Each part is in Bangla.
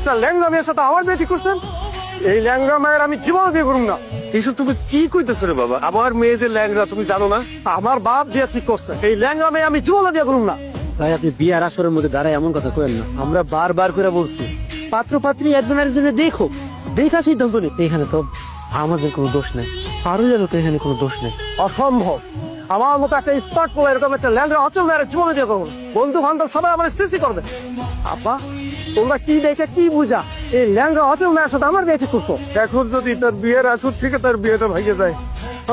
একটা ল্যাংড়া মেয়ের সাথে আমার বিয়ে ঠিক করছেন? এই ল্যাংড়া মেয়ের আমি জীবন বিয়ে করুন না। এইসব তুমি কি কইতেছো রে বাবা? আমার মেয়ে যে ল্যাংড়া তুমি জানো না? আমার বাপ বিয়ে ঠিক করছে, এই ল্যাংড়া মেয়ে আমি জীবনে বিয়ে করুন না। ভাই আপনি বিয়ার আসরের মধ্যে দাঁড়ায় এমন কথা কইেন না। আমরা বারবার করে বলছি পাত্র পাত্রী একজন আরেকজনের দেখো, দেখা সিদ্ধান্ত নেই। এখানে তো আমাদের কোনো দোষ নেই, পারুলেরও তো এখানে কোনো দোষ নেই। অসম্ভব। আমার মতো একটা স্মার্ট পোলা এরকম একটা ল্যাংড়া অচল মেয়ের জীবনে বিয়ে করবো। বন্ধু বান্ধব সবাই আমার সিসি করবে। আপা তোমরা কি দেখে কি বুঝা এই ল্যাংড়া অচল মেয়ের সাথে আমার বিয়ে ঠিক করছো? এখন যদি তার বিয়ের আসর থেকে তার বিয়েটা ভাঙে যায়,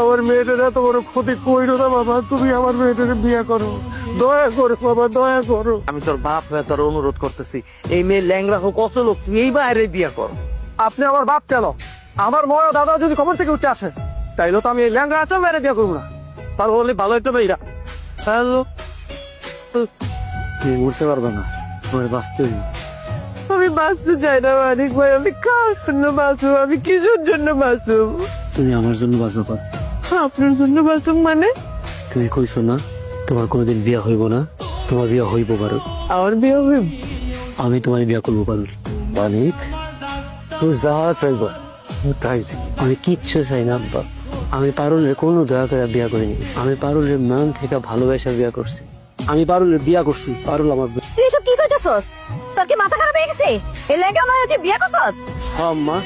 আমার মেয়েটার এত বড় ক্ষতি কইরো না বাবা। তুমি আমার মেয়েটাকে বিয়ে করো, দয়া করো বাবা, দয়া করো। আমি তোর বাপ হয়ে তোর অনুরোধ করতেছি, এই মেয়ে ল্যাংড়া হোক অচল হোক, তুই এই বাইরে বিয়া কর। আপনি আমার বাপ কেন? আমার বড় দাদা যদি খবর থেকে উঠে আসে তাইলে তো আমি এই ল্যাংড়া অচল মেয়ের বিয়ে করবো না। তার বললে ভালো হইতো মেয়েরা। হ্যালো, তুই উঠতে পারবে না, তোর বাঁচতে হইবে। আমি বাঁচতে চাই না মানিক ভাই। আমি কার জন্য বাঁচবো? আমি কিসের জন্য বাঁচবো? তুমি আমার জন্য বাঁচবে পার। আপনার জন্য বাঁচব মানে? তুমি কইছো না তোমার কোনোদিন বিয়া হইব না, তোমার বিয়া হইব পারো। আমার বিয়ে হইব? আমি তোমার বিয়া করবো পারুল। মানিক তুই যা চাইব তাই। আমি কিচ্ছু চাই না আব্বা। আমি পারুলের কোনো দয়া করে বিয়া করিনি। আমি পারুলের মন থেকে ভালোবাসা বিয়া করছি। আমি পারুলের বিয়া করছি, পারুল আমার। তুই এসব কি কইতেছস? তোর কি মাথা খারাপ হয়ে গেছে? এই লেগে আমার যে বিয়ে করছস? হ্যাঁ মা,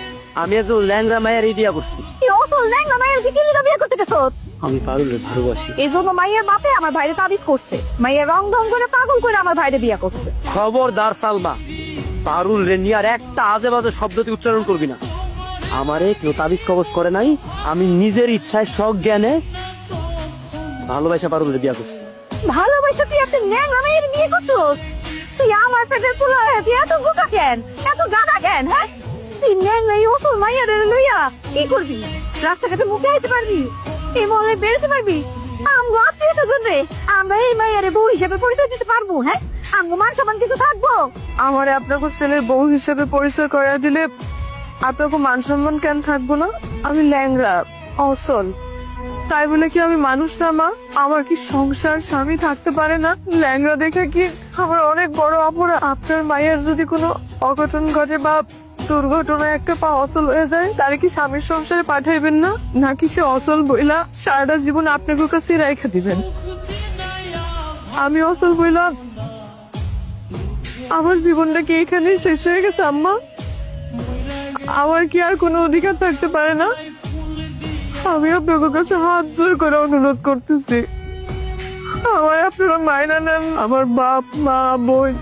আমি একজন ল্যাংড়া মায়ের বিয়া করছি। তুই অসল ল্যাংড়া মায়ের কি লিগা বিয়ে করতে গেছস? আমি পারুলের ভালোবাসি। এই জন্য মাইয়ের বাপে আমার ভাইরে তাবিজ করছে। মাইয়ের রং ঢং করে পাগল করে আমার ভাইরে বিয়ে করছে। খবরদার সালমা, পারুল রে নিয়ে আর একটা আজে বাজে শব্দ তুই উচ্চারণ করবি না। আমারে কেউ তাবিজ কবজ করে নাই। আমি নিজের ইচ্ছায় সব জ্ঞানে ভালোবাসা পারুলের বিয়া করছি। ভালোবাসা তুই একটা ল্যাংড়া মায়ের বিয়ে করছস? তুই আমার পেটের পোলা হয়ে তুই এত বোকা কেন, এত গাধা কেন? হ্যাঁ, তুই ল্যাংড়া এই অসল মাইয়ার লইয়া কি করবি? রাস্তাঘাটে মুখে আইতে পারবি? এই মহলে বেরোতে পারবি? আমগো আত্মীয় স্বজন রে আমরা এই মাইয়ারে বউ হিসেবে পরিচয় দিতে পারবো? হ্যাঁ, আমগো মান সম্মান কিছু থাকবো? আমার আপনাকে ছেলের বউ হিসেবে পরিচয় করে দিলে আপনাকে মান সম্মান কেন থাকবো না? আমি ল্যাংড়া অসল, তাই বলে কি আমি মানুষ না মা? আমার কি সংসার স্বামী থাকতে পারে না? ল্যাংড়া দেখে কি আমার অনেক বড় অপরাধ? আপনার মায়ের যদি কোনো অঘটন ঘটে বা দুর্ঘটনায় একটা পা অচল হয়ে যায়, তারে কি স্বামীর সংসারে পাঠাইবেন না, নাকি সে অচল বইলা সারাটা জীবন আপনাকে কাছে রেখে দিবেন? আমি অচল বইলা আমার জীবনটা কি এখানে শেষ হয়ে গেছে আম্মা? আমার কি আর কোনো অধিকার থাকতে পারে না? আমি আপনাদের কাছে হাত জোর করে অনুরোধ করতেছি, আমার আপনারা মাইনা নেন। আমার বাপ মা বোন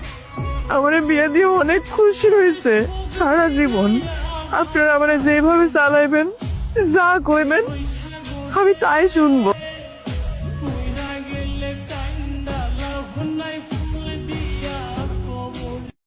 আমার বিয়ে দিয়ে অনেক খুশি হয়েছে। সারা জীবন আপনারা আমার যেভাবে চালাইবেন, যা কইবেন আমি তাই শুনবো।